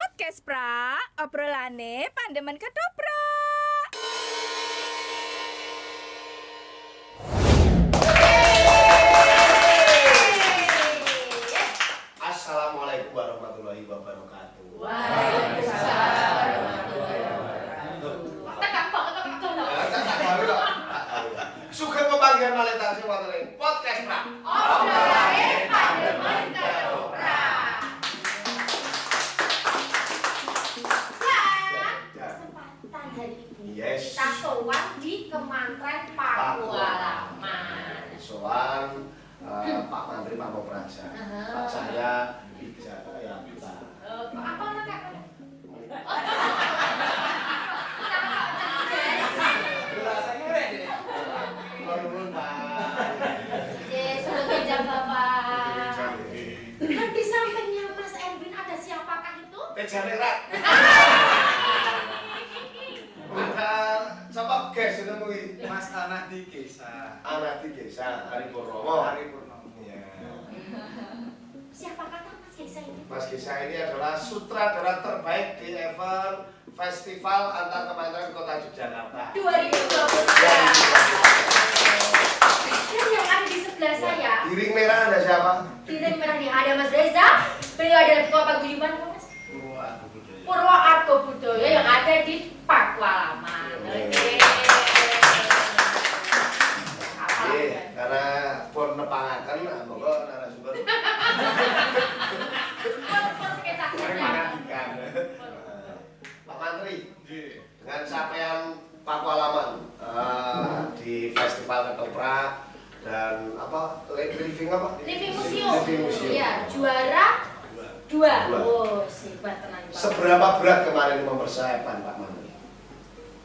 Podcast pra, obrolane pandemen ketoprak. Assalamualaikum warahmatullahi wabarakatuh. Waalaikumsalam warahmatullahi wabarakatuh. Sugeng pemanggilan malih tansih wonten podcast pra. Obrolane pandemen ketoprak. Kesempatan hari ini Yes. kita sowan di Kementerian Pakualaman. Soal Pak Menteri Pamong Praja. Pak saya bicara ya kita. Apa Kak? Nuwun Pak. Yes, sudah jam Bapak. Dan di sampingnya Mas Erwin ada siapakah itu? Tejane rak. Ada sapa guys jenengmu iki? Mas anak di Desa. Anak di desa Hari Purnomo. Hari Purnomo. Ya. Siapakah Mas Gesa ini? Mas Gisa ini adalah sutradara terbaik di event Festival Antar Kementerian Kota Yogyakarta. 2023. Dan yang ada di sebelah saya, Di ring merah ada siapa? di ring merah ini ada Mas Reza. Beliau adalah Ketua Paguyuban Mas Purwoarto Budaya yang ada di Pakualaman. Oke. Oke, karena pun nepangaken monggo narasumber. Mengagikan. Pak Menteri, dengan capaian Pakualaman di Festival Ketoprak dan apa living apa? Living Museum. Living Museum. Iya, juara 2. Oh, hebat tenan. Seberapa berat kemarin mempersiapkan Pak Menteri?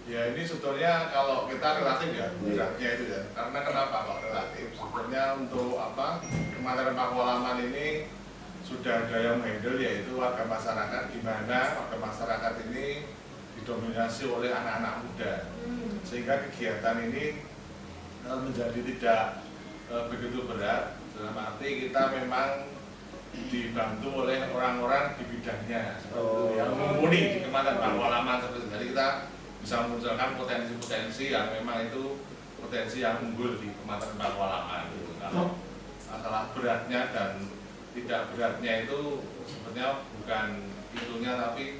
Ya ini sebetulnya kalau kita relatif ya beratnya itu ya. Karena kenapa kok relatif? Sebetulnya untuk apa? Kementerian Pakualaman ini sudah ada yang handle yaitu warga masyarakat, di mana warga masyarakat ini didominasi oleh anak-anak muda. Sehingga kegiatan ini menjadi tidak begitu berat. Dalam arti kita memang dibantu oleh orang-orang di bidangnya seperti itu, yang mumpuni di Kementerian Pakualaman seperti itu. Jadi kita bisa memunculkan potensi-potensi yang memang itu potensi yang unggul di Kementerian Pakualaman gitu. Kalau masalah beratnya dan tidak beratnya itu sebenarnya bukan itunya, tapi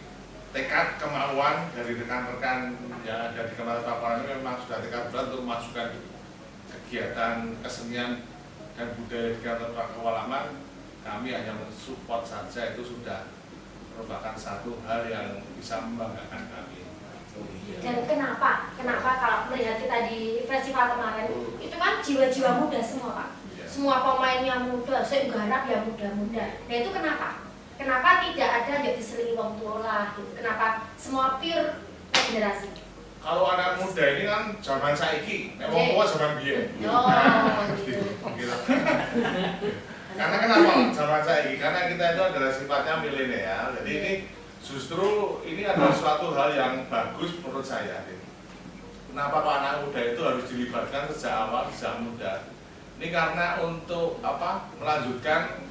tekad kemauan dari rekan-rekan yang ada di Kementerian Pakualaman ini memang sudah tekad berat untuk memasukkan kegiatan kesenian dan budaya di Kementerian Pakualaman. Kami hanya mensupport saja, itu sudah merupakan satu hal yang bisa membanggakan kami. Dan kenapa kalau melihat kita di festival kemarin itu kan jiwa-jiwa muda semua Pak. Ya. Semua pemainnya muda, segarap ya muda-muda. Nah itu kenapa? Kenapa tidak ada yang diselingi wong tua lah gitu? Kenapa semua pure generasi? Kalau anak muda ini kan zaman saiki, nek wong tua zaman biyen. Oh, Gitu. Karena kenapa zaman saiki? Karena kita itu adalah sifatnya milenial. Jadi ini justru ini adalah suatu hal yang bagus menurut saya. Kenapa Pak anak muda itu harus dilibatkan sejak awal, sejak muda? Ini karena untuk apa? Melanjutkan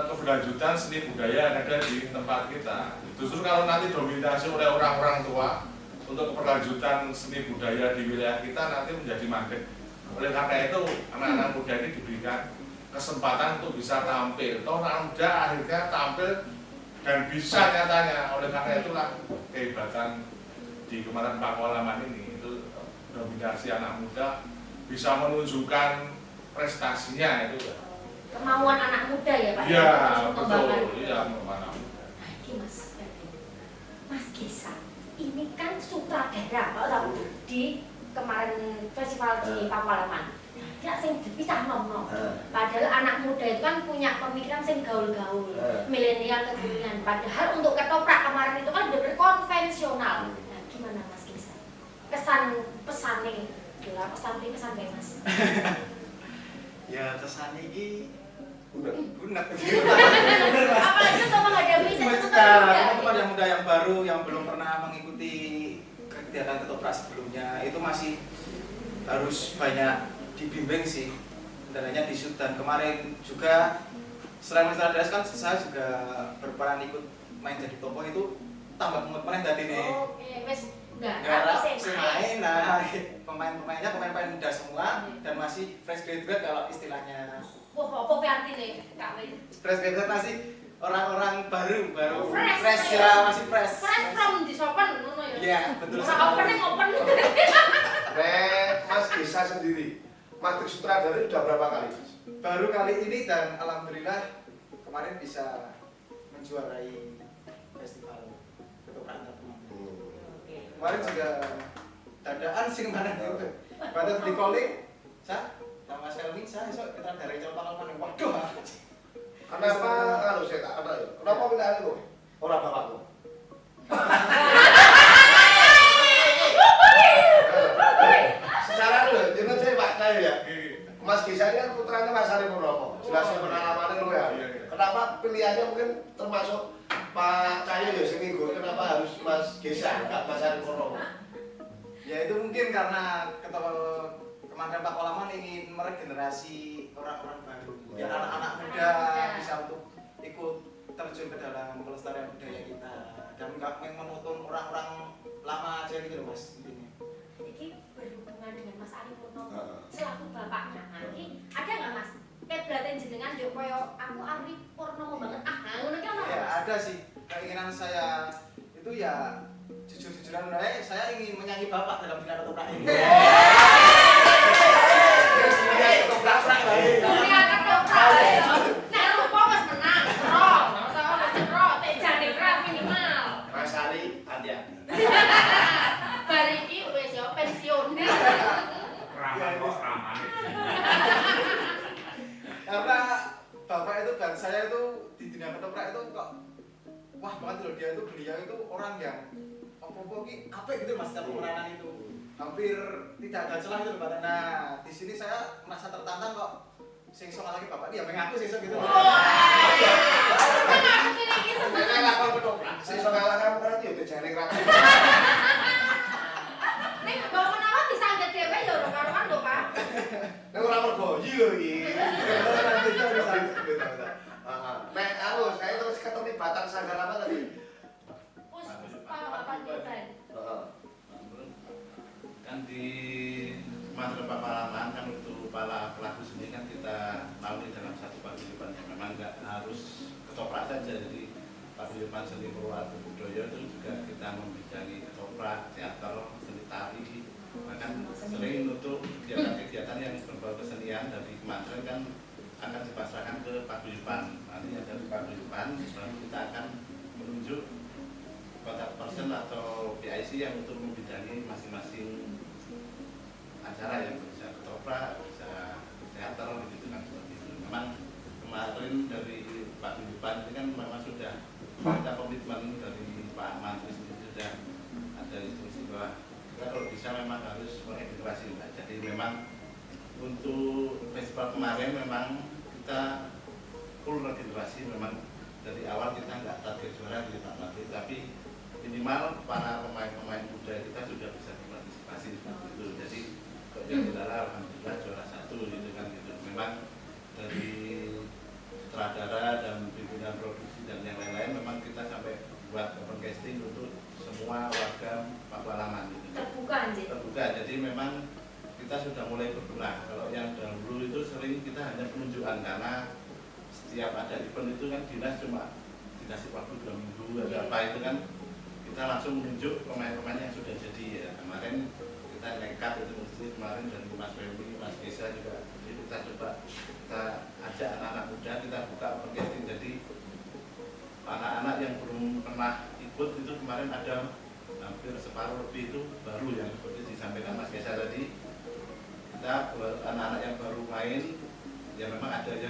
keberlanjutan seni budaya yang ada di tempat kita. Justru kalau nanti dominasi oleh orang-orang tua untuk keberlanjutan seni budaya di wilayah kita nanti menjadi mandek. Oleh karena itu anak-anak muda ini diberikan kesempatan untuk bisa tampil. Toh anak muda akhirnya tampil dan bisa nyatanya. Oleh karena itulah kehebatan di Kementerian Pakualaman ini itu dominasi anak muda bisa menunjukkan prestasinya itu. Kemauan anak muda ya Pak? Iya, Terus mengembangkan. betul. Iya, anak muda. Ini Mas Gesa, ini kan sutradara kalau di kemarin festival di Pakualaman. Tidak sing dipisah ngomong. Padahal anak muda itu kan punya pemikiran sing gaul-gaul, milenial kekinian. Padahal untuk ketoprak kemarin itu kan benar-benar konvensional. Nah, gimana Mas Gesa? Kesan pesannya, gila pesan Mas. Ya kesan ini bunek. Apalagi untuk menghadapi Teman-teman yang muda yang baru yang belum pernah mengikuti kegiatan ketoprak sebelumnya itu masih harus banyak dibimbing sih, kendalanya di shoot. Dan kemarin juga selain sutradara kan saya juga berperan ikut main jadi tokoh itu tambah mood meneh dadi nih. Oke, wes enggak Garap sih si main, nah pemain-pemainnya pemain muda semua dan masih fresh graduate kalau istilahnya. Wah, apa artinya Kak Win? Fresh graduate masih orang-orang baru Fresh ya, masih fresh. Fresh from the sopen, ngono ya. Iya, betul Ora open. Mas Gesa sendiri, Matrix Sutradara udah berapa kali? Baru kali ini dan alhamdulillah kemarin bisa menjuarai festival ketoprak antar teman. Kemarin juga dadaan sih kemarin itu. Pada di calling, saya sama Selmi, saya esok kita dari Jawa Tengah. Waduh. Kenapa kalau saya tak ada ya? Kenapa pindah itu? Orang bapakku. Secara dulu, jangan saya Pak Cahyo ya. Mas Gesa ini kan putranya Mas Ari Purnomo. Jelasin pengalamannya dulu ya. Kenapa pilihannya mungkin termasuk Pak Cahyo ya seminggu? Kenapa harus Mas Gesa, enggak Mas Ari Purnomo? Ya itu mungkin karena Kementerian Pak Kolaman ingin meregenerasi orang-orang baru, biar anak-anak muda bisa untuk ikut terjun ke dalam pelestarian budaya kita dan nggak menuntun orang-orang lama aja gitu loh mas intinya. Jadi berhubungan dengan Mas Ari Purnomo selaku bapaknya. Nanti ada nggak mas? Kayak berarti jenengan yo koyo aku Ari Purnomo banget. Ngono ki ono. Ya ada sih keinginan saya itu ya jujur-jujuran saya ingin menyanyi bapak dalam dunia ketoprak ini. Dunia ketoprak. Nek rupa wis menang, bro. Sama wis bro, tek jane krat minimal. Mas Ari, hati-hati. Bar iki wis yo pensiun. Karena bapak itu dan saya itu di dunia ketoprak itu kok wah banget loh, beliau itu orang yang apa-apa gitu mas dalam peranan itu hampir tidak ada celah itu loh. Nah di sini saya merasa tertantang kok sing iso lagi bapak dia mengaku sih gitu. Karena lakon ketoprak, sing iso ngalahkan berarti ya dejane ratu. Nek bawa menawa disangget dhewe ya ora karuan lho, Pak. Nek ora mergo iya iki. Nek saya terus keterlibatan sanggar apa tadi? Us papan depan. Kan di Kementerian Papalaman kan untuk para pelaku seni kan kita lalui dalam satu paguyuban yang memang nggak harus ketoprak saja. Jadi paguyuban seni Purwokerto budaya itu juga kita membidangi ketoprak, teater, seni tari, bahkan sering untuk kegiatan-kegiatan yang berbau kesenian dari kementerian kan akan dipasrahkan ke paguyuban. Nanti dari paguyuban baru kita akan menunjuk contact person atau PIC yang untuk membidangi masing-masing acara yang bisa ketoprak, bisa teater, gitu kan seperti itu. Memang kemarin dari paguyuban ini kan memang sudah ada komitmen dari Pak Menteri sendiri sudah ada instruksi bahwa kita kalau bisa memang harus mengintegrasi Mbak. Jadi memang untuk festival kemarin memang kita full regenerasi, memang dari awal kita nggak target juara di Pak Menteri, tapi minimal para pemain-pemain muda kita sudah bisa berpartisipasi seperti itu. Jadi kok yang alhamdulillah juara 1 gitu kan gitu. Memang dari sutradara dan pimpinan produksi dan yang lain-lain memang kita sampai buat open casting untuk semua warga Pakualaman gitu. Terbuka anjir. Terbuka. Jadi memang kita sudah mulai berkurang. Kalau yang dahulu itu sering kita hanya penunjukan karena setiap ada event itu kan dinas cuma dikasih waktu 2 minggu ada apa itu kan kita langsung menunjuk pemain-pemain yang sudah jadi ya. Kemarin kita nekat itu mesti kemarin dari Mas Femi, Mas Gesa juga jadi kita coba kita ajak anak-anak muda kita buka open casting. Jadi anak-anak yang belum pernah ikut itu kemarin ada hampir separuh lebih itu baru yang seperti disampaikan Mas Gesa tadi. Kita anak-anak yang baru main ya memang ada ya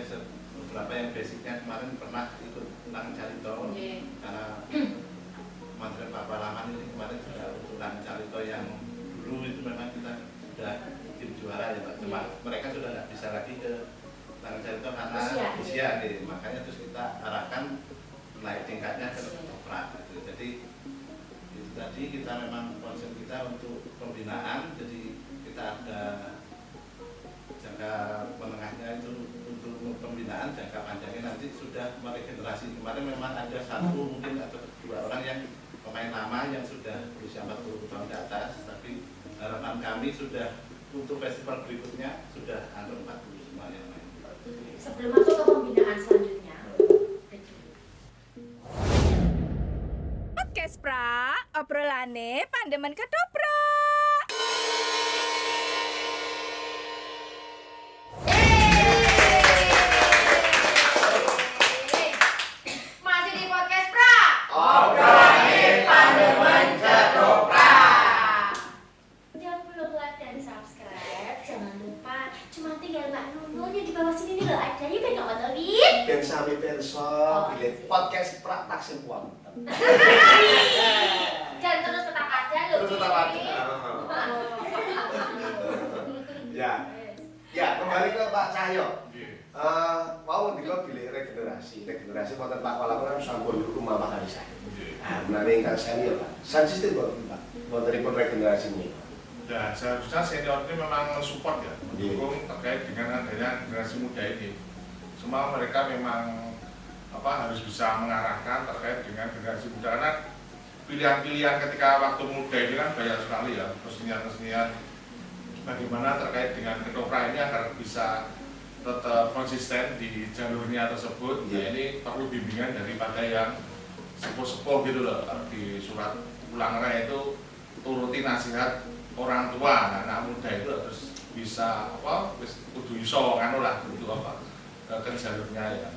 beberapa yang basicnya kemarin pernah ikut Nang Carito karena Kementerian Papalaman ini kemarin sudah untuk Nang Carito yang dulu itu memang kita sudah tim juara ya Pak. Cuma mereka sudah nggak bisa lagi ke Nang Carito karena usia nih. Makanya terus kita arahkan naik tingkatnya ke ketoprak gitu. Jadi itu tadi kita memang konsen kita untuk pembinaan. Jadi kita ada jangka menengahnya itu untuk untuk pembinaan jangka panjangnya nanti sudah meregenerasi. Kemarin memang ada satu mungkin atau dua orang yang pemain lama yang sudah berusia 40 tahun ke atas, tapi harapan kami sudah untuk festival berikutnya sudah hampir 40 semua yang main. Sebelum masuk ke pembinaan selanjutnya, Podcast pra, obrolane pandemen ketoprak. masih di podcast pra. Obrolane pandemen ketoprak. Yang belum like dan subscribe, jangan lupa. Cuma tinggal Mbak Nunun yang di bawah sini nih loh, ada yuk kan nontonin. Ben sami perso bilet podcast prak taksih puan. Dan terus tetap ada loh. Terus tetap ada. Ya. Ya, kembali ke Pak Cahyo. Mau ndika bilih regenerasi wonten Pak Walaku sampun rumah makan saya. Ah, menawi ingkang senior Pak. Sansistem Pak. Wontenipun regenerasi ini. Dan seharusnya senior ini memang mensupport ya, mendukung terkait dengan adanya generasi muda ini. Semua mereka memang harus bisa mengarahkan terkait dengan generasi muda, karena pilihan-pilihan ketika waktu muda ini kan banyak sekali ya, kesenian-kesenian bagaimana terkait dengan ketoprak ini agar bisa tetap konsisten di jalurnya tersebut. Ya ini perlu bimbingan daripada yang sepuh-sepuh gitu loh. Di surat Ulangra itu turuti nasihat orang tua, anak muda itu harus bisa kudu iso kan lah gitu ke jalurnya ya.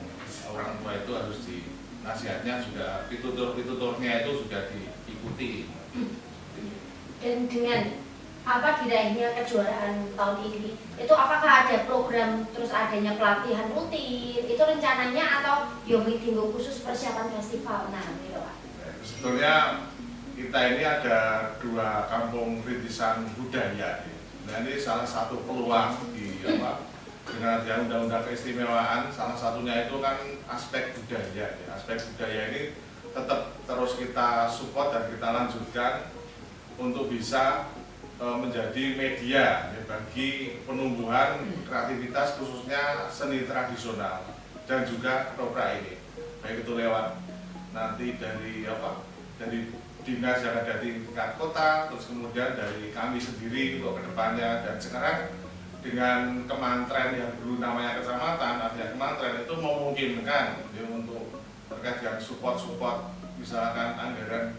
Orang tua itu harus nasihatnya sudah pituturnya itu sudah diikuti. Dan dengan diraihnya kejuaraan tahun ini, itu apakah ada program terus adanya pelatihan rutin itu rencananya atau tinggal khusus persiapan festival? Nah, gitu Pak. Sebetulnya kita ini ada 2 kampung rintisan budaya. Nah ini salah satu peluang dengan adanya undang-undang keistimewaan, salah satunya itu kan aspek budaya. Aspek budaya ini tetap terus kita support dan kita lanjutkan untuk bisa menjadi media bagi penumbuhan kreativitas khususnya seni tradisional dan juga ketoprak ini. Baik itu lewat nanti dari dinas yang ada di tingkat kota, terus kemudian dari kami sendiri untuk kedepannya, dan sekarang dengan kemantren yang dulu namanya kecamatan, artinya kemantren itu memungkinkan untuk terkait dengan support misalkan anggaran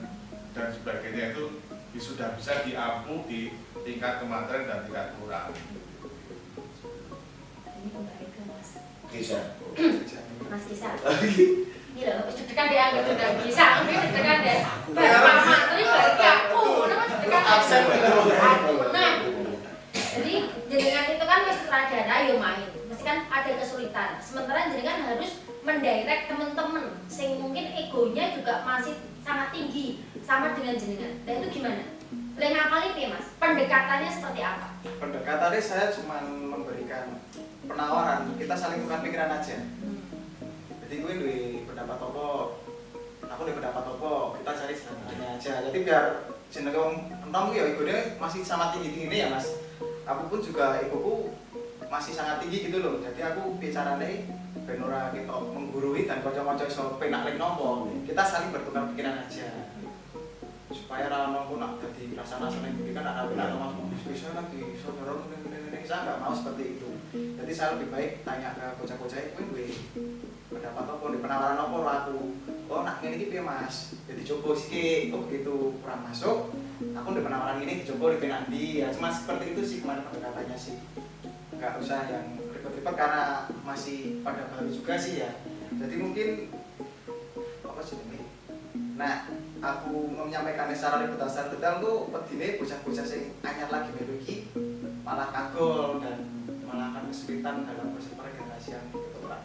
dan sebagainya itu sudah bisa diampu di tingkat kemantren dan tingkat kelurahan. Ini kembali ke Mas Bisa. Mas Isa. Ini loh, deg-degan dia nggak sudah bisa, ini deg-degan deh. Bapak Matri berarti aku, nama deg-degan Absen. aku, nah. Jadi jenengan itu kan sutradara yo main, mesti kan ada kesulitan. Sementara jenengan harus mendirect teman-teman, sing mungkin egonya juga masih sangat tinggi sama dengan jenengan. Dan itu gimana? Ngapalin nih Mas, pendekatannya seperti apa? Pendekatannya saya cuma memberikan penawaran, kita saling tukar pikiran aja. Jadi gue duwe pendapat apa, aku duwe pendapat apa, kita cari jalannya aja. Jadi biar jenenge wong enom ya egone masih sama tinggi-tinggi ya Mas. Aku pun juga egoku masih sangat tinggi gitu loh. Jadi aku bicarane ben ora ketok menggurui dan kanca-kanca iso penak lek nopo. Kita saling bertukar pikiran aja. Supaya ra ono nak dadi rasa-rasane iki kan ana penak Mas bisa lagi saudara ini saya nggak mau seperti itu. Jadi saya lebih baik tanya ke bocah-bocah kowe duwe pendapat apa, di penawaran apa aku. Oh nak ngene iki piye Mas? Jadi coba sih kok begitu kurang masuk. Aku di penawaran ini dicoba di penandi ya, cuma seperti itu sih kemarin pendekatannya sih. Nggak usah yang ribet-ribet karena masih pada baru juga sih ya. Jadi mungkin apa sih ini? Nah, aku menyampaikan secara detail tuh pedine bocah-bocah sing anyar lagi melu iki malah kagol dan malah akan kesulitan dalam proses pergenerasian gitu Pak.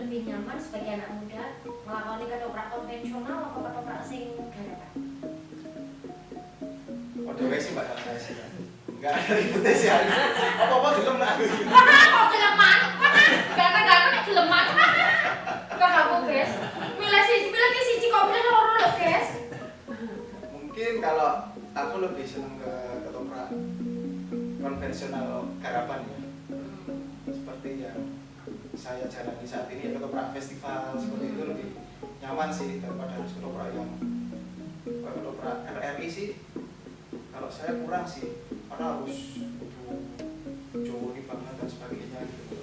Lebih nyaman sebagai anak muda melakoni ketoprak konvensional atau ketoprak sing garapan? Waduh sih Mbak saya sih. Enggak ada ribetnya sih. Apa-apa gelem nak. Kok geleman? Ganteng-ganteng nek geleman. Kok kamu, Guys? Milih siji kok milih loro lho, Guys. Mungkin kalau aku lebih seneng ke ketoprak konvensional garapan ya. Seperti yang saya jalani saat ini, ketoprak festival seperti itu lebih nyaman sih daripada harus ketoprak yang ketoprak RRI sih. Kalau saya kurang sih, karena harus Jawa banget dan sebagainya gitu.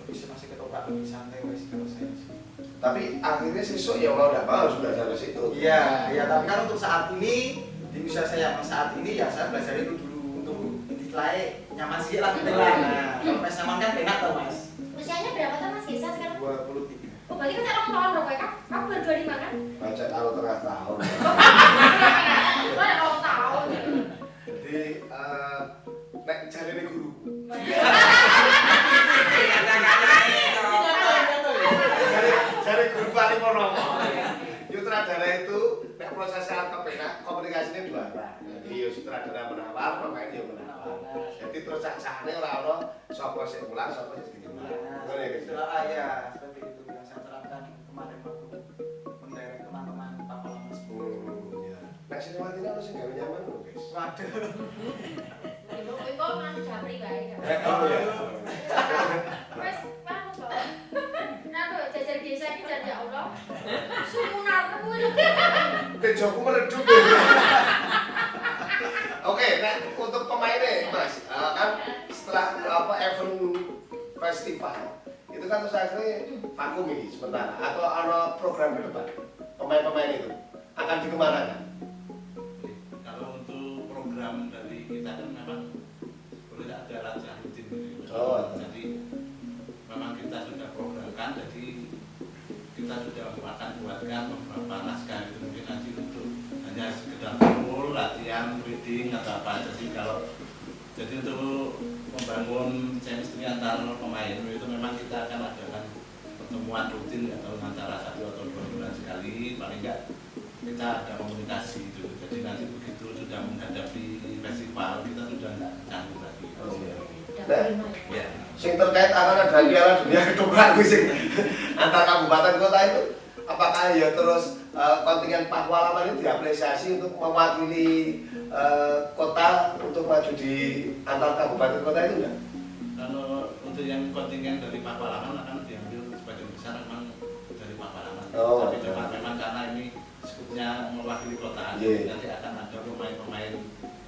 Lebih senang sih ketoprak lebih santai sih kalau saya sih. Tapi akhirnya siswa ya mau tidak mau harus belajar ke situ. Iya, tapi kan untuk saat ini di usia saya yang saat ini ya saya belajar itu dulu untuk ditilai nyaman sih lah gitu lah. Nah, kalau Mas nyaman kan enak tau Mas. Usianya berapa tuh Mas Gesa sekarang? 23. Oh, berarti kan saya tahun dong kan? Kamu baru 25 kan? Baca taruh tengah tahun. Gimana kalau tahun? Jadi nek cari nih guru. Cari guru paling monomo. Sutradara itu nek prosesnya kepenak, komunikasinya dua arah. Jadi yo sutradara menawar, pemain yo menawar. Jadi terus cak-cakane ora ono sapa sing mulang, sapa sing dimulang. Ngono ya guys. Itulah seperti itu yang saya terapkan kemarin waktu menderek teman-teman Pakualaman. Ya. Nek sinema ini harus sing gawe nyaman lho guys. Waduh. Itu kan japri bae. Oh ya. Wes, paham kok. Nah, tuh jajar desa iki jan ya Allah. Sumunarku kuwi. Tejoku meredup. Oke, nah untuk pemainnya Mas, kan setelah event festival itu kan terus akhirnya vakum ini sementara atau ada program ke depan pemain-pemain itu akan dikemanakan? Kalau untuk program dari kita kan memang boleh ada latihan rutin gitu. Oh. Jadi memang kita sudah programkan, jadi kita sudah buatkan beberapa naskah itu mungkin nanti untuk hanya sekedar kumpul latihan reading atau apa. Jadi untuk membangun chemistry antar pemain itu memang kita akan adakan pertemuan rutin atau antara 1 atau 2 bulan sekali, paling enggak kita ada komunikasi itu. Jadi nanti begitu sudah menghadapi festival kita sudah enggak canggung lagi. Oh, iya. Nah, Ya. Sing terkait akan ada Piala Dunia Ketoprak sing antar kabupaten kota itu apakah ya terus kontingen Pakualaman itu diapresiasi untuk mewakili kota untuk maju di antar kabupaten kota itu enggak? Kalau untuk yang kontingen dari Pakualaman akan diambil sebagian besar memang dari Pakualaman. Oh, tapi cuma memang karena ini skupnya mewakili kota, Yeah. nanti akan ada pemain-pemain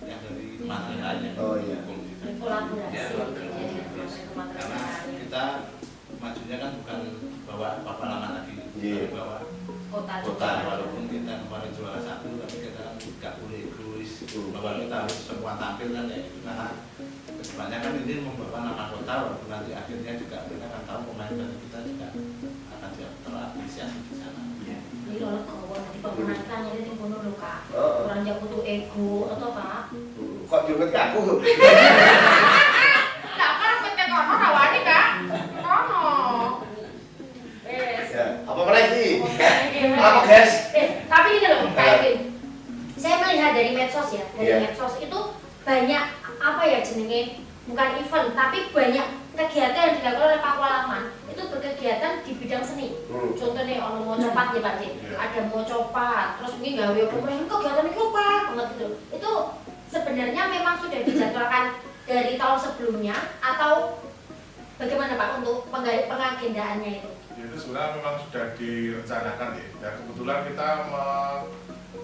yang dari tempat lain yang Oh, iya. mendukung gitu. kolaborasi Ya, gitu ya dengan teman-teman karena lain. kita majunya kan bukan bawa Pakualaman lagi, Yeah. tapi bawa Kota kota. juga. Walaupun kita kemarin juara 1, tapi kita kan nggak boleh egois bahwa kita harus semua tampil kan ya itu. Karena kedepannya kan ini membawa nama kota, walaupun nanti akhirnya juga kita akan tahu pemain dari kita juga akan terapresiasi di sana. Jadi kalau kau nanti pemenangkan jadi tim kono lho Kak. Oh. Orang jago tuh ego atau Pak? Kok juga ke aku? Lah kan pete kono rawani Kak. Kono. Wes. Ya, apa lagi? Oke. Apa guys? Tapi ini loh, kayak gini. Saya melihat dari medsos ya, dari Iya. medsos itu banyak apa ya jenenge bukan event, tapi banyak kegiatan yang dilakukan oleh Pakualaman itu berkegiatan di bidang seni. Contohnya ono mau copat ya Pak Cik, ada mau copat, terus mungkin gawe pemerintah kegiatan itu apa banget gitu. Itu sebenarnya memang sudah dijadwalkan dari tahun sebelumnya atau bagaimana Pak untuk pengagendaannya itu? Itu sebenarnya memang sudah direncanakan ya. Dan kebetulan kita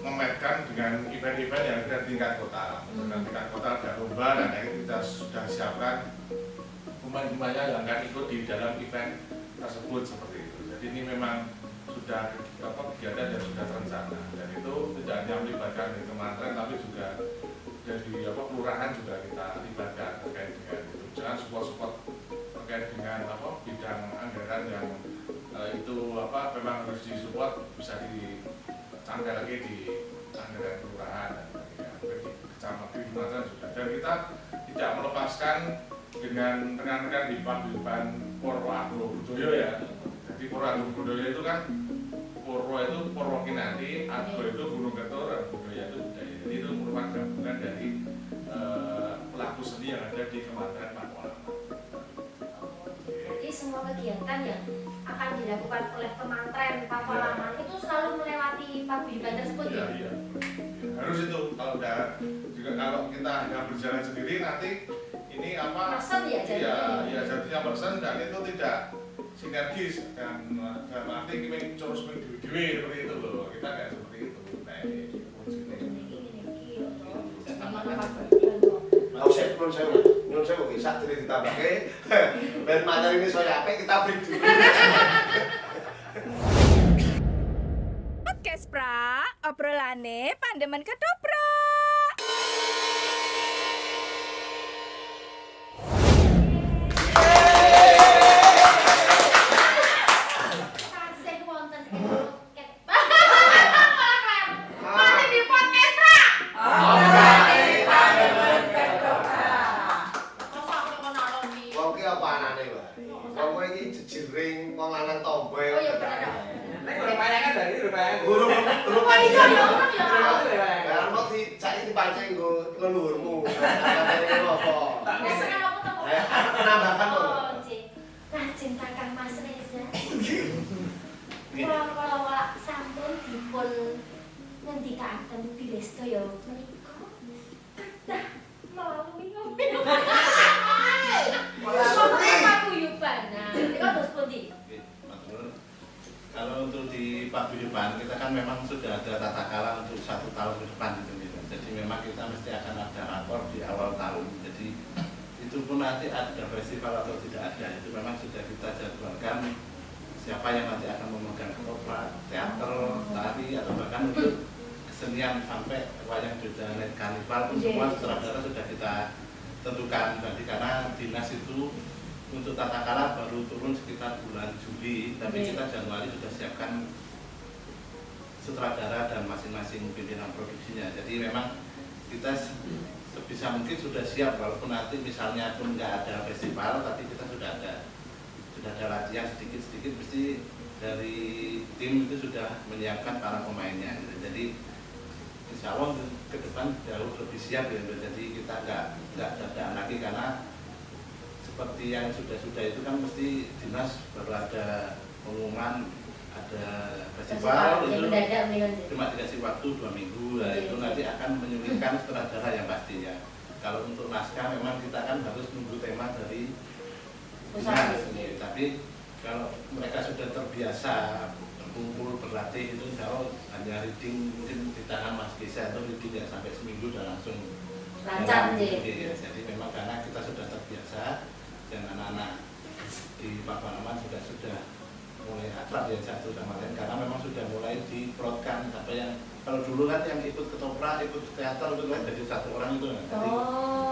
mengaitkan dengan event-event yang ada di tingkat kota. Dengan tingkat kota ada lomba dan akhirnya kita sudah siapkan pemain-pemainnya yang akan ikut di dalam event tersebut seperti itu. Jadi ini memang sudah kegiatan yang sudah terencana dan itu tidak hanya melibatkan dari kementerian tapi juga dari kelurahan juga kita libatkan terkait dengan itu. Jangan support terkait dengan bidang anggaran yang itu memang harus disupport bisa dicangkai lagi di anggaran kelurahan dan sebagainya, di kecamatan di mana juga. Dan kita tidak melepaskan dengan rekan-rekan di paguyuban Purwo Agro Budoyo ya. Jadi Purwo Agro Budoyo itu kan Purwo itu Purwo Kinanti, Agro itu Gunung Ketur, dan Budoyo itu budaya. Jadi itu merupakan gabungan dari pelaku seni yang ada di Kementerian Pakualaman. Jadi semua kegiatan yang akan dilakukan oleh Kementerian Pakualaman itu selalu melewati paguyuban tersebut ya? Iya. Harus itu kalau kita hanya berjalan sendiri nanti ini apa? Person ya jadinya. Iya, jadinya person dan itu tidak sinergis dan arti ini terus mendewi seperti itu loh. Kita nggak seperti itu. Nah ini fungsinya. Mau saya belum saya mau kisah jadi ditambahke. Ben materi ini saya apa kita break dulu. Podcast pra, obrolane pandemen ketoprak. Tasih wonten ing loket. Mari di podcast pra. Wong ki apa anane, Pak? Wong kowe iki jejering wong lanang tomboy. Oh iya bener. Nek udah payangan dari udah payangan. Guru Oh iya ya ono ya. Kan mau dicaki dipancing nggo leluhurmu. Anane apa? Wis kan apa to? Menambahkan kok. Oh, Cik. Rajin Kakang Mas Reza. Kula sampun dipun ngendikaken bilih sedaya menika kedah melalui ngopi. Paguyuban. Nah, niku terus pundi? Oke, Mas Nur. Kalau untuk di paguyuban kita kan memang sudah ada tata kala untuk 1 tahun ke depan gitu. Jadi memang kita mesti akan ada rapor di awal tahun. Jadi itu pun nanti ada festival atau tidak ada itu memang sudah kita jadwalkan siapa yang nanti akan memegang ketoprak, teater, tari atau bahkan untuk kesenian sampai wayang Jodanet Karnival pun semua sutradara sudah kita tentukan. Jadi karena dinas itu untuk tata kala baru turun sekitar bulan Juli, tapi kita Januari sudah siapkan sutradara dan masing-masing pimpinan produksinya. Jadi memang kita sebisa mungkin sudah siap walaupun nanti misalnya pun nggak ada festival, tapi kita sudah ada latihan sedikit-sedikit mesti dari tim itu sudah menyiapkan para pemainnya. Jadi insya Allah ke depan jauh lebih siap ya. Jadi kita nggak dadaan lagi karena seperti yang sudah itu kan mesti dinas baru ada pengumuman ada festival itu cuma dikasih waktu 2 minggu lah itu nanti akan menyulitkan sutradara yang pastinya. Kalau untuk naskah memang kita kan harus nunggu tema dari dinas sendiri. Tapi kalau mereka sudah terbiasa berkumpul berlatih itu kalau hanya reading mungkin di tangan Mas Gisa itu reading ya sampai seminggu udah langsung lancar ya. Jadi memang karena kita sudah terbiasa dan anak-anak di Pakualaman sudah mulai akrab ya satu sama lain karena memang sudah mulai diprotkan apa yang kalau dulu kan yang ikut ketoprak, ikut teater itu kan jadi 1 orang itu kan. Jadi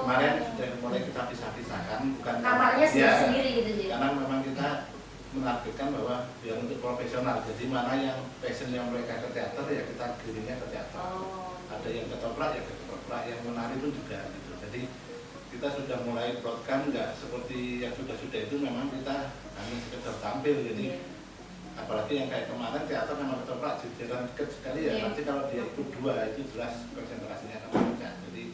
kemarin sudah mulai kita pisah-pisahkan bukan kamarnya sendiri gitu sih. Karena memang kita menargetkan bahwa biar untuk profesional. Jadi mana yang passion yang mereka ke teater ya kita kirimnya ke teater. Ada yang ketoprak ya ke ketoprak, yang menari pun juga gitu. Jadi kita sudah mulai broadcast nggak seperti yang sudah itu memang kita hanya sekedar tampil jadi apalagi yang kayak kemarin teater sama ketoprak jajaran dekat sekali ya nanti kalau dia ikut 2 itu jelas konsentrasinya akan pecah. Jadi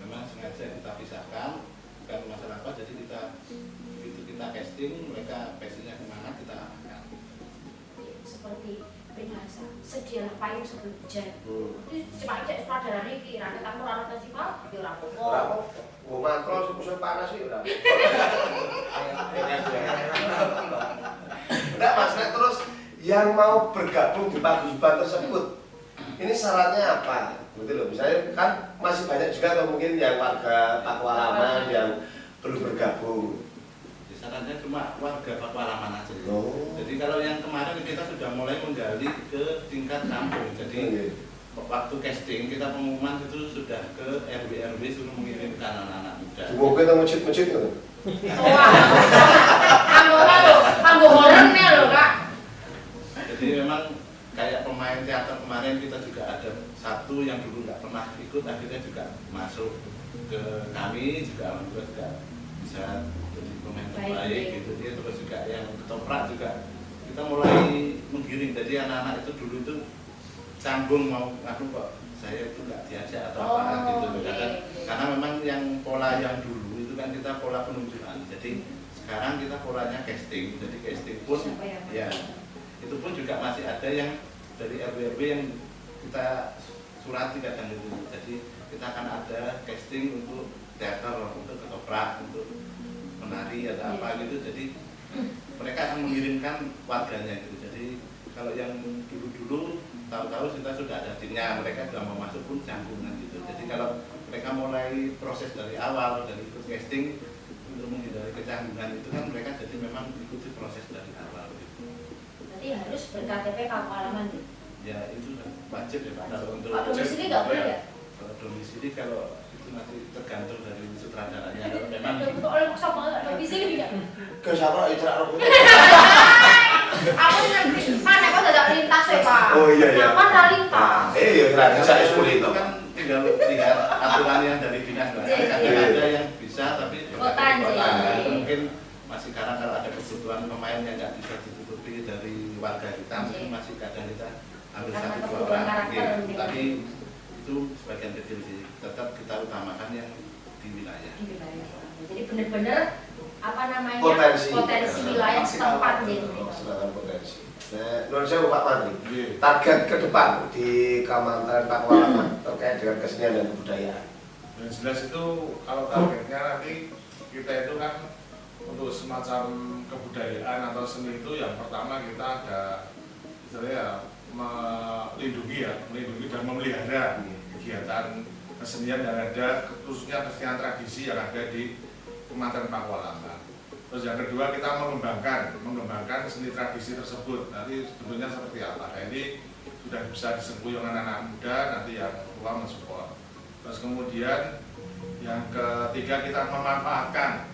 memang sengaja kita pisahkan bukan masalah apa jadi kita casting mereka passionnya kemana kita arahkan seperti biasa sedialah payung sebelum hujan. Cuma cek sutradara ini kira kita mau orang festival di orang pokok. Gua mantrol musuh panas sih udah. Enggak Mas, nah, terus yang mau bergabung di paguyuban tersebut ini syaratnya apa? Gitu loh. Misalnya kan masih banyak juga atau mungkin yang warga Pakualaman yang belum bergabung. Syaratnya cuma warga Pakualaman aja. Oh. Jadi kalau yang kemarin kita sudah mulai menggali ke tingkat kampung. Jadi waktu casting kita pengumuman itu sudah ke RW suruh mengirimkan anak-anak muda. Semoga kita masjid-masjid gitu. Wah, anggo horornya loh Kak. Jadi memang kayak pemain teater kemarin kita juga ada 1 yang dulu nggak pernah ikut akhirnya juga masuk ke kami juga alhamdulillah juga bisa jadi pemain terbaik gitu dia terus juga yang ketoprak juga kita mulai menggiring jadi anak-anak itu dulu itu canggung mau aku kok saya itu nggak diajak atau apa gitu karena memang yang pola yang dulu itu kan kita pola penunjukan jadi sekarang kita polanya casting jadi casting pun ya itu pun juga masih ada yang dari RW yang kita surati kadang itu jadi kita akan ada casting untuk teater, untuk ketoprak, untuk menari atau apa gitu. Jadi mereka akan mengirimkan warganya gitu. Jadi kalau yang dulu-dulu tahu-tahu kita sudah ada timnya, mereka sudah mau masuk pun canggungan gitu. Jadi kalau mereka mulai proses dari awal, dari ikut casting untuk menghindari kecanggungan itu kan mereka jadi memang ikuti proses dari awal gitu. Berarti harus ber-KTP kampung halaman gitu. Ya itu wajib ya Pak. Kalau untuk Kalau domisili nggak boleh ya? kalau domisili kalau itu nanti tergantung dari sutradaranya. Kalau memang Oleh maksa banget domisili tidak? Ke siapa itu aku. Aku ngerti, mana kok tidak lintas ya Pak? Oh iya iya. Kapan nggak lintas? Iya, berarti saya sulit itu toh. kan tinggal lihat aturan yang dari dinas Pak. Iya, Kadang iya. ada yang bisa tapi Kota, kota. iya. Mungkin masih karena kalau ada kebutuhan pemain yang nggak bisa ditutupi dari warga kita, mungkin masih kadang kita ambil Karena satu dua kebutuhan orang. karakter Iya. mungkin. Tapi itu sebagian kecil sih. Tetap kita utamakan yang di wilayah. Di wilayah. Jadi benar-benar apa namanya Potensi. wilayah Maksimal. setempat gitu. Sedangkan potensi. Nah, menurut saya Pak Mandri, Iya. target ke depan di Kementerian Pakualaman terkait dengan kesenian dan kebudayaan. Dan jelas itu kalau targetnya nanti kita itu kan untuk semacam kebudayaan atau seni itu yang pertama kita ada istilahnya melindungi dan memelihara kegiatan kesenian yang ada, khususnya kesenian tradisi yang ada di Kementerian Pakualaman. Terus yang kedua kita mengembangkan seni tradisi tersebut. Nanti sebetulnya seperti apa? Nah, ini sudah bisa disentuh oleh anak-anak muda, nanti yang tua mensupport. Terus kemudian yang ketiga kita memanfaatkan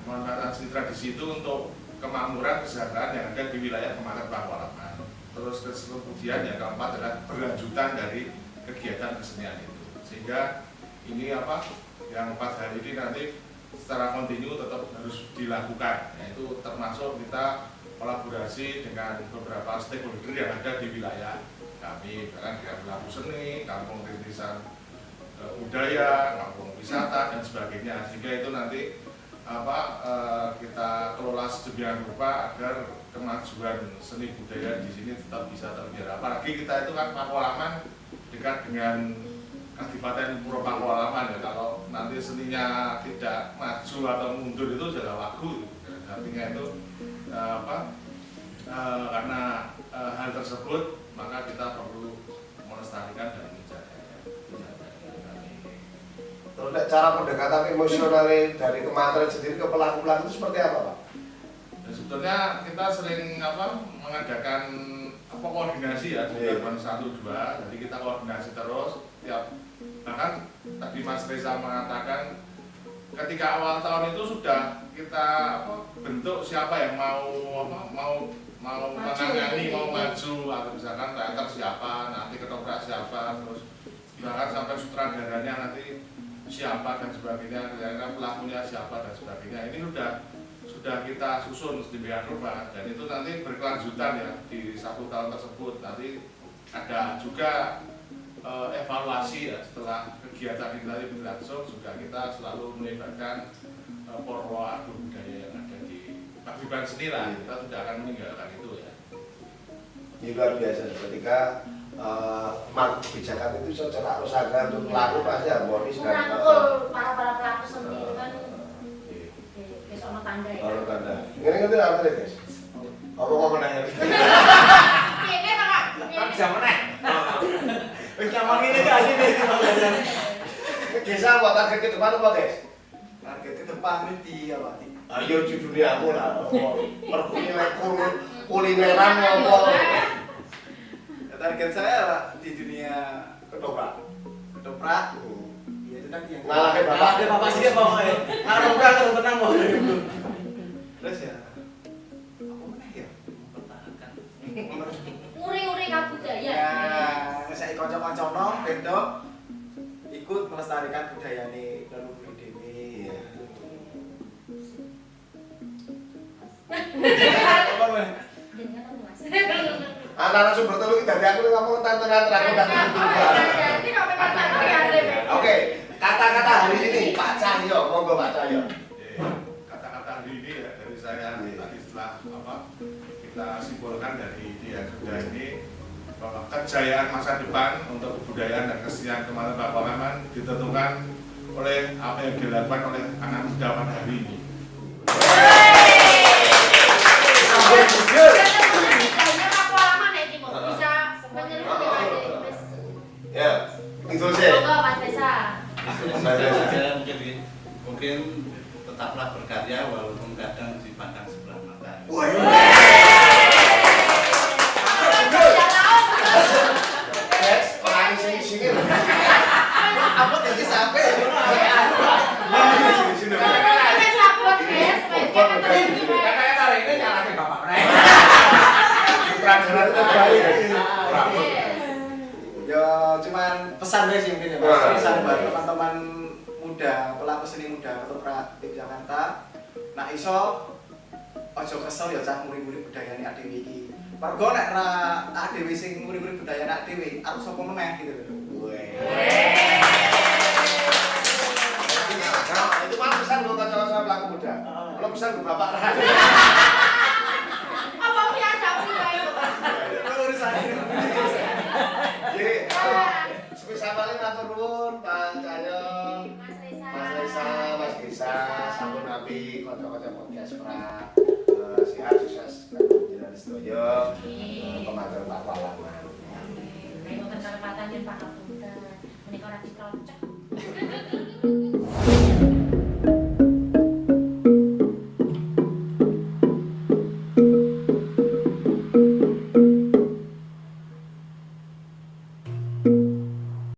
seni tradisi itu untuk kemakmuran kesejahteraan yang ada di wilayah Kementerian Pakualaman. Terus kemudian yang keempat adalah berlanjutan dari kegiatan kesenian itu. Sehingga ini yang 4 hari ini nanti secara kontinu tetap harus dilakukan, yaitu termasuk kita kolaborasi dengan beberapa stakeholder yang ada di wilayah kami, bahkan dengan pelaku seni, kampung rintisan budaya, kampung wisata dan sebagainya, sehingga itu nanti kita kelola sedemikian rupa agar kemajuan seni budaya di sini tetap bisa terjaga. Apalagi kita itu kan Pakualaman dekat dengan Kadipaten Puro Pakualaman ya, kalau nanti seninya tidak maju atau mundur itu sudah wagu. Artinya itu karena hal tersebut maka kita perlu melestarikan dan menjaganya. Terus cara pendekatan emosional dari kementerian sendiri ke pelaku-pelaku itu seperti apa Pak? Dan sebetulnya kita sering mengadakan koordinasi ya di Garban 1-2, jadi kita koordinasi terus tiap. Bahkan tadi Mas Reza mengatakan ketika awal tahun itu sudah kita bentuk siapa yang mau menangani, mau maju, atau misalkan teater siapa, nanti ketoprak siapa, terus bahkan sampai sutradaranya nanti siapa dan sebagainya, kira-kira pelakunya siapa dan sebagainya. Ini sudah kita susun sedemikian rupa, dan itu nanti berkelanjutan ya di 1 tahun tersebut. Nanti ada juga evaluasi ya setelah kegiatan ini tadi berlangsung, juga kita selalu melibatkan porwa budaya yang ada di Paguyuban Seni lah. Kita tidak akan meninggalkan itu ya. Ini luar biasa ketika kebijakan itu secara usaha untuk pelaku pasti harmonis dan Merangkul para pelaku seni itu kan besok ono tanda ya. orang tanda. Ngerti apa nih guys? Ngomong nanya. Ini Pak. Kan bisa meneh. Wis ngomong ini gak sih nih Desa buat target ke depan apa guys? target ke depan ini apa nih? Ayo di dunia aku lah. Kulineran ngomong. Target saya Pak, di dunia Ketoprak. ketoprak. Iya itu tadi yang Ngalahin bapak. Ngalahin bapak sih pokoknya. Ngalahin bapak terus tenang mau. Terus ya. Apa meneh ya? Mempertahankan. Uri-uri kabudaya. Ya, saya kanca-kancono bendo ikut melestarikan budaya nih dan budi dewi. Apa men? Dengan apa Mas? Anak-anak sumber telu dari aku ngomong tentang aku nggak Jadi kok memang tak ya Dek. Oke, kata-kata hari ini Pak Cahyo, monggo Pak Cahyo. Kata-kata hari ini ya dari saya tadi setelah kita simpulkan dari dia kerja ini bahwa kejayaan masa depan untuk kebudayaan dan kesenian Kementerian Pakualaman ditentukan oleh apa yang dilakukan oleh anak muda pada hari ini. Ya, itu sih. Mas Reza. Mungkin tetaplah berkarya walaupun kadang dipandang sebelah mata. Guys, orang sini loh. Apa tadi sampai? Sini. Katanya kali ini nyalahin bapak Pres. Sutradara itu terbaik. Ya cuman pesan aja sih mungkin ya Mas. Pesan buat teman-teman muda, pelaku seni muda ketoprak di Jakarta. Nak iso ojo kesel ya cah muri-muri budayane adewe iki. Mergo nek ra adewe sing muri-muri budayane adewe, arep sapa meneh gitu lho. Nah, itu mah pesan buat kawan-kawan pelaku muda. Kalau pesan buat Bapak Ran. Apa biasa itu? Jadi, sebisa paling matur nuwun Pak Cahyo, Mas Reza, Mas Gisa, sampun nabi kanca-kanca podcast pra sehat sukses jenengan sedaya pematur Pak Walaman. Ayo kesempatan yen Pak Kapten. Menika ora dicocok.